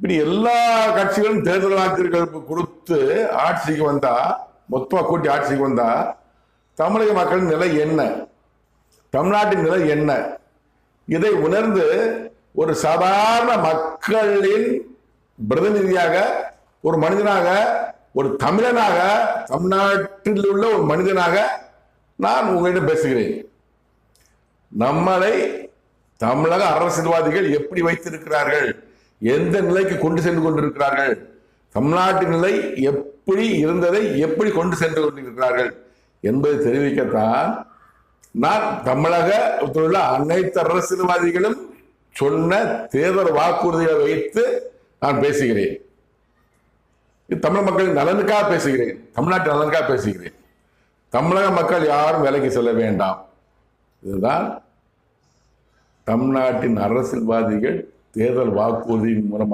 இப்படி எல்லா கட்சிகளும் தேர்தல் வாக்குறுதிகள் கொடுத்து ஆட்சிக்கு வந்தா, மொத்தமா கூட்டி ஆட்சிக்கு வந்தா தமிழக மக்களின் நிலை என்ன, தமிழ்நாட்டின் நிலை என்ன, இதை உணர்ந்து ஒரு சாதாரண மக்களின் பிரதிநிதியாக, ஒரு மனிதனாக, ஒரு தமிழனாக, தமிழ்நாட்டில் உள்ள ஒரு மனிதனாக நான் உங்களிடம் பேசுகிறேன். நம்மளை தமிழக அரசியல்வாதிகள் எப்படி வைத்திருக்கிறார்கள், எந்த நிலைக்கு கொண்டு சென்று கொண்டிருக்கிறார்கள், தமிழ்நாட்டின் நிலை எப்படி இருந்ததை எப்படி கொண்டு சென்று கொண்டிருக்கிறார்கள் என்பதை தெரிவிக்கத்தான் நான் தமிழகத்தில் உள்ள அனைத்து அரசியல்வாதிகளும் சொன்ன தேர்தல் வாக்குறுதிகளை வைத்து நான் பேசுகிறேன். தமிழ் மக்களின் நலனுக்காக பேசுகிறேன், தமிழ்நாட்டு நலனுக்காக பேசுகிறேன். தமிழக மக்கள் யாரும் வேலைக்கு செல்ல வேண்டாம். இதுதான் தமிழ்நாட்டின் அரசியல்வாதிகள் தேர்தல் வாக்குறுதியின் மூலமாக